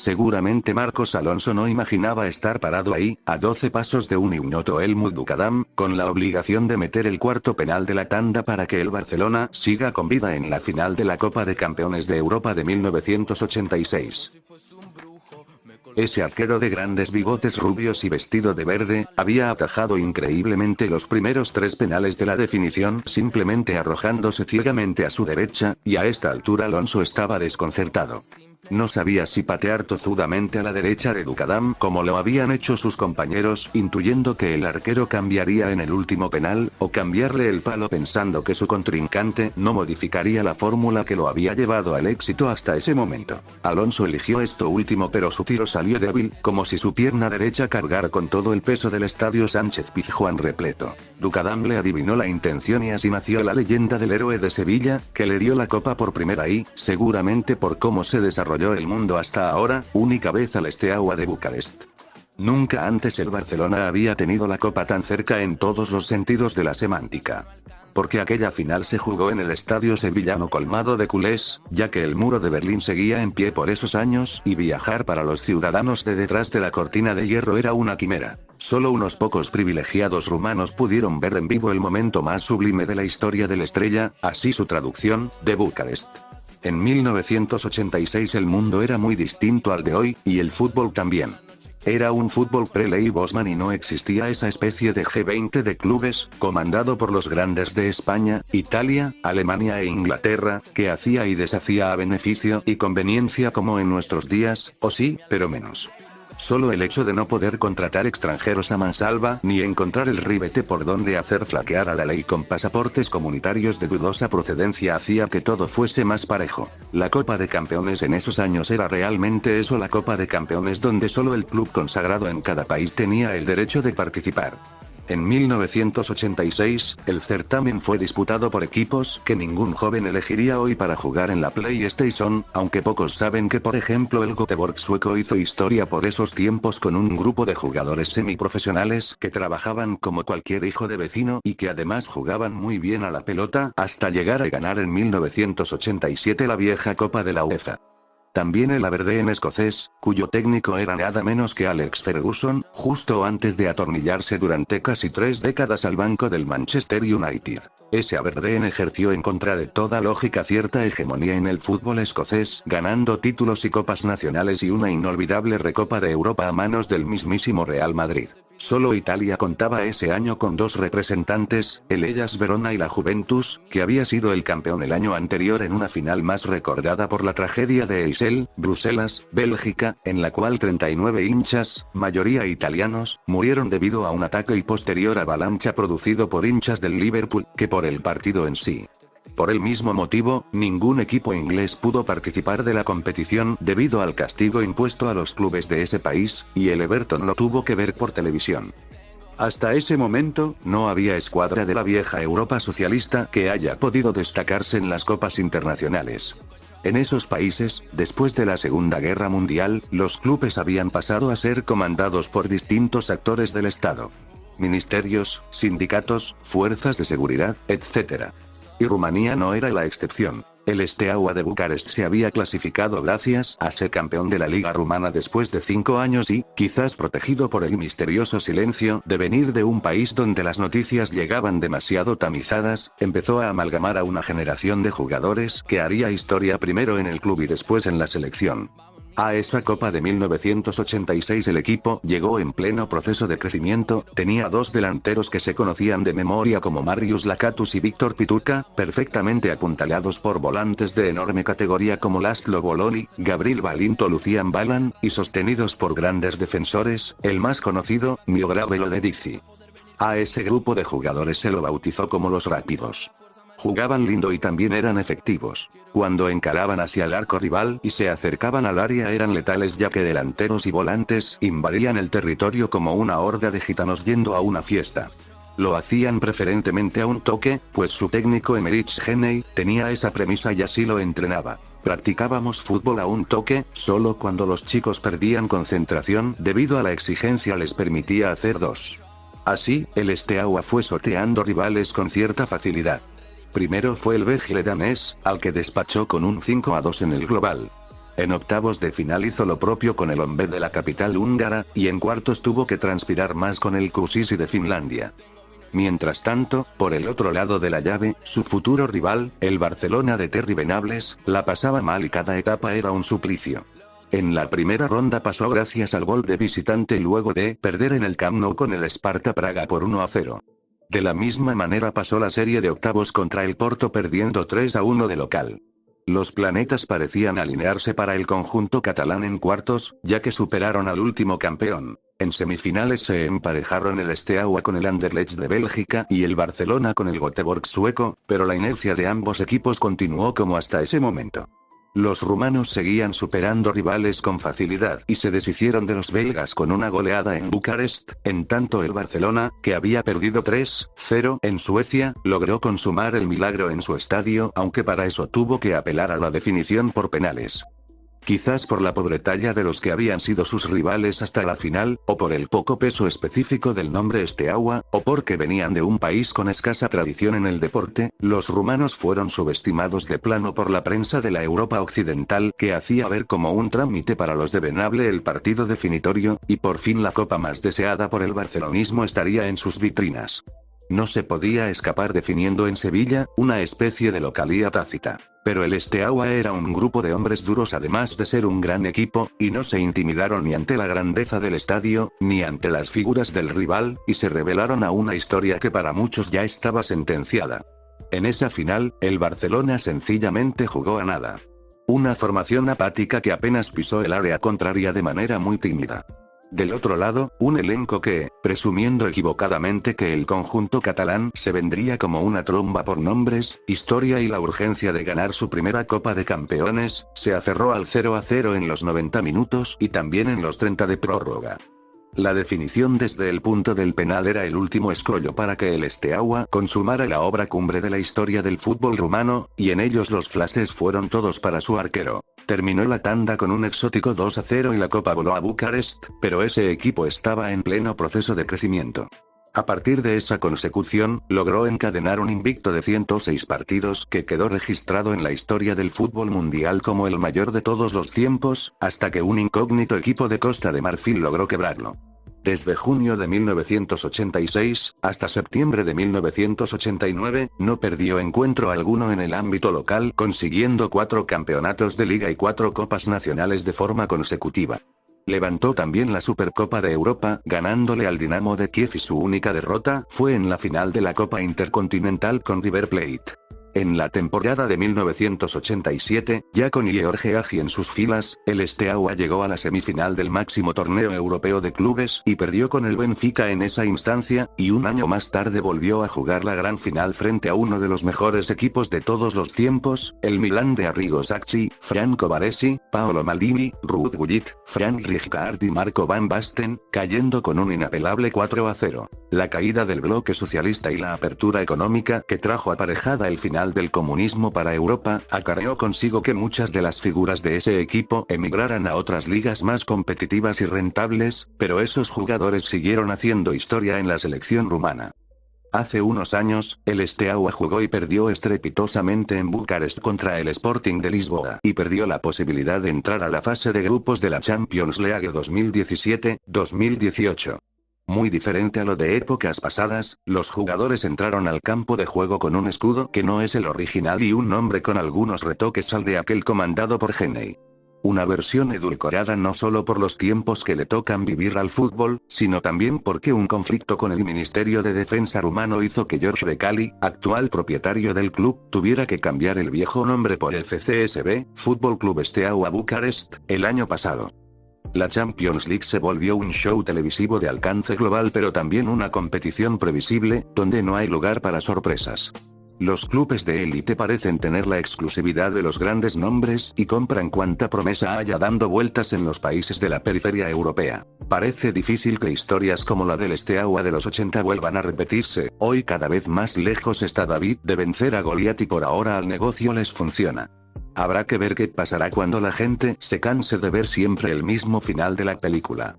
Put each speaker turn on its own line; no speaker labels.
Seguramente Marcos Alonso no imaginaba estar parado ahí, a 12 pasos de un ignoto Helmut Dukadam, con la obligación de meter el cuarto penal de la tanda para que el Barcelona siga con vida en la final de la Copa de Campeones de Europa de 1986. Ese arquero de grandes bigotes rubios y vestido de verde, había atajado increíblemente los primeros 3 penales de la definición simplemente arrojándose ciegamente a su derecha, y a esta altura Alonso estaba desconcertado. No sabía si patear tozudamente a la derecha de Dukadam como lo habían hecho sus compañeros, intuyendo que el arquero cambiaría en el último penal, o cambiarle el palo pensando que su contrincante no modificaría la fórmula que lo había llevado al éxito hasta ese momento. Alonso eligió esto último, pero su tiro salió débil, como si su pierna derecha cargara con todo el peso del estadio Sánchez Pizjuán repleto. Dukadam le adivinó la intención y así nació la leyenda del héroe de Sevilla, que le dio la copa por primera y, seguramente por cómo se desarrolló el mundo hasta ahora, única vez al Steaua de Bucarest. Nunca antes el Barcelona había tenido la copa tan cerca en todos los sentidos de la semántica. Porque aquella final se jugó en el estadio sevillano colmado de culés, ya que el muro de Berlín seguía en pie por esos años, y viajar para los ciudadanos de detrás de la cortina de hierro era una quimera. Solo unos pocos privilegiados rumanos pudieron ver en vivo el momento más sublime de la historia del Estrella, así su traducción, de Bucarest. En 1986 el mundo era muy distinto al de hoy, y el fútbol también. Era un fútbol pre-Ley Bosman y no existía esa especie de G20 de clubes, comandado por los grandes de España, Italia, Alemania e Inglaterra, que hacía y deshacía a beneficio y conveniencia como en nuestros días, o sí, pero menos. Solo el hecho de no poder contratar extranjeros a mansalva, ni encontrar el ribete por donde hacer flaquear a la ley con pasaportes comunitarios de dudosa procedencia hacía que todo fuese más parejo. La Copa de Campeones en esos años era realmente eso, la Copa de Campeones, donde solo el club consagrado en cada país tenía el derecho de participar. En 1986, el certamen fue disputado por equipos que ningún joven elegiría hoy para jugar en la PlayStation, aunque pocos saben que por ejemplo el Göteborg sueco hizo historia por esos tiempos con un grupo de jugadores semiprofesionales que trabajaban como cualquier hijo de vecino y que además jugaban muy bien a la pelota, hasta llegar a ganar en 1987 la vieja Copa de la UEFA. También el Aberdeen escocés, cuyo técnico era nada menos que Alex Ferguson, justo antes de atornillarse durante casi 3 décadas al banco del Manchester United. Ese Aberdeen ejerció en contra de toda lógica cierta hegemonía en el fútbol escocés, ganando títulos y copas nacionales y una inolvidable Recopa de Europa a manos del mismísimo Real Madrid. Solo Italia contaba ese año con 2 representantes, el Hellas Verona y la Juventus, que había sido el campeón el año anterior en una final más recordada por la tragedia de Heysel, Bruselas, Bélgica, en la cual 39 hinchas, mayoría italianos, murieron debido a un ataque y posterior avalancha producido por hinchas del Liverpool, que por el partido en sí. Por el mismo motivo, ningún equipo inglés pudo participar de la competición debido al castigo impuesto a los clubes de ese país, y el Everton lo tuvo que ver por televisión. Hasta ese momento, no había escuadra de la vieja Europa socialista que haya podido destacarse en las copas internacionales. En esos países, después de la Segunda Guerra Mundial, los clubes habían pasado a ser comandados por distintos actores del Estado. Ministerios, sindicatos, fuerzas de seguridad, etc. Y Rumanía no era la excepción. El Steaua de Bucarest se había clasificado gracias a ser campeón de la Liga Rumana después de 5 años y, quizás protegido por el misterioso silencio de venir de un país donde las noticias llegaban demasiado tamizadas, empezó a amalgamar a una generación de jugadores que haría historia primero en el club y después en la selección. A esa Copa de 1986 el equipo llegó en pleno proceso de crecimiento, tenía 2 delanteros que se conocían de memoria como Marius Lakatos y Víctor Pituca, perfectamente apuntalados por volantes de enorme categoría como Laszlo Boloni, Gabriel Balinto, Lucian Balan, y sostenidos por grandes defensores, el más conocido, Miodrag Belodedici. A ese grupo de jugadores se lo bautizó como los rápidos. Jugaban lindo y también eran efectivos. Cuando encaraban hacia el arco rival y se acercaban al área eran letales, ya que delanteros y volantes invadían el territorio como una horda de gitanos yendo a una fiesta. Lo hacían preferentemente a un toque, pues su técnico Emerich Geney tenía esa premisa y así lo entrenaba. Practicábamos fútbol a un toque, solo cuando los chicos perdían concentración debido a la exigencia les permitía hacer 2. Así, el Steaua fue sorteando rivales con cierta facilidad. Primero fue el Vejle danés, al que despachó con un 5-2 en el global. En octavos de final hizo lo propio con el Honvéd de la capital húngara, y en cuartos tuvo que transpirar más con el Kuusiisi de Finlandia. Mientras tanto, por el otro lado de la llave, su futuro rival, el Barcelona de Terry Venables, la pasaba mal y cada etapa era un suplicio. En la primera ronda pasó gracias al gol de visitante luego de perder en el Camp Nou con el Sparta Praga por 1-0. De la misma manera pasó la serie de octavos contra el Porto perdiendo 3-1 de local. Los planetas parecían alinearse para el conjunto catalán en cuartos, ya que superaron al último campeón. En semifinales se emparejaron el Steaua con el Anderlecht de Bélgica y el Barcelona con el Göteborg sueco, pero la inercia de ambos equipos continuó como hasta ese momento. Los rumanos seguían superando rivales con facilidad y se deshicieron de los belgas con una goleada en Bucarest, en tanto el Barcelona, que había perdido 3-0 en Suecia, logró consumar el milagro en su estadio, aunque para eso tuvo que apelar a la definición por penales. Quizás por la pobre talla de los que habían sido sus rivales hasta la final, o por el poco peso específico del nombre Steaua, o porque venían de un país con escasa tradición en el deporte, los rumanos fueron subestimados de plano por la prensa de la Europa occidental, que hacía ver como un trámite para los de Venable el partido definitorio, y por fin la copa más deseada por el barcelonismo estaría en sus vitrinas. No se podía escapar definiendo en Sevilla, una especie de localía tácita. Pero el Steaua era un grupo de hombres duros además de ser un gran equipo, y no se intimidaron ni ante la grandeza del estadio, ni ante las figuras del rival, y se rebelaron a una historia que para muchos ya estaba sentenciada. En esa final, el Barcelona sencillamente jugó a nada. Una formación apática que apenas pisó el área contraria de manera muy tímida. Del otro lado, un elenco que, presumiendo equivocadamente que el conjunto catalán se vendría como una tromba por nombres, historia y la urgencia de ganar su primera Copa de Campeones, se aferró al 0-0 en los 90 minutos y también en los 30 de prórroga. La definición desde el punto del penal era el último escollo para que el Steaua consumara la obra cumbre de la historia del fútbol rumano, y en ellos los flashes fueron todos para su arquero. Terminó la tanda con un exótico 2-0 y la copa voló a Bucarest, pero ese equipo estaba en pleno proceso de crecimiento. A partir de esa consecución, logró encadenar un invicto de 106 partidos que quedó registrado en la historia del fútbol mundial como el mayor de todos los tiempos, hasta que un incógnito equipo de Costa de Marfil logró quebrarlo. Desde junio de 1986, hasta septiembre de 1989, no perdió encuentro alguno en el ámbito local, consiguiendo 4 campeonatos de liga y 4 copas nacionales de forma consecutiva. Levantó también la Supercopa de Europa, ganándole al Dinamo de Kiev, y su única derrota fue en la final de la Copa Intercontinental con River Plate. En la temporada de 1987, ya con George Hagi en sus filas, el Steaua llegó a la semifinal del máximo torneo europeo de clubes y perdió con el Benfica en esa instancia, y un año más tarde volvió a jugar la gran final frente a uno de los mejores equipos de todos los tiempos, el Milan de Arrigo Sacchi, Franco Baresi, Paolo Maldini, Ruud Gullit, Frank Rijkaard y Marco van Basten, cayendo con un inapelable 4-0. La caída del bloque socialista y la apertura económica que trajo aparejada el final del comunismo para Europa, acarreó consigo que muchas de las figuras de ese equipo emigraran a otras ligas más competitivas y rentables, pero esos jugadores siguieron haciendo historia en la selección rumana. Hace unos años, el Steaua jugó y perdió estrepitosamente en Bucarest contra el Sporting de Lisboa, y perdió la posibilidad de entrar a la fase de grupos de la Champions League 2017-2018. Muy diferente a lo de épocas pasadas, los jugadores entraron al campo de juego con un escudo que no es el original y un nombre con algunos retoques al de aquel comandado por Genei. Una versión edulcorada no solo por los tiempos que le tocan vivir al fútbol, sino también porque un conflicto con el Ministerio de Defensa rumano hizo que George Becali, actual propietario del club, tuviera que cambiar el viejo nombre por FCSB, Fútbol Club Steaua Bucarest, el año pasado. La Champions League se volvió un show televisivo de alcance global, pero también una competición previsible, donde no hay lugar para sorpresas. Los clubes de élite parecen tener la exclusividad de los grandes nombres y compran cuanta promesa haya dando vueltas en los países de la periferia europea. Parece difícil que historias como la del Steaua de los 80 vuelvan a repetirse. Hoy cada vez más lejos está David de vencer a Goliat, y por ahora al negocio les funciona. Habrá que ver qué pasará cuando la gente se canse de ver siempre el mismo final de la película.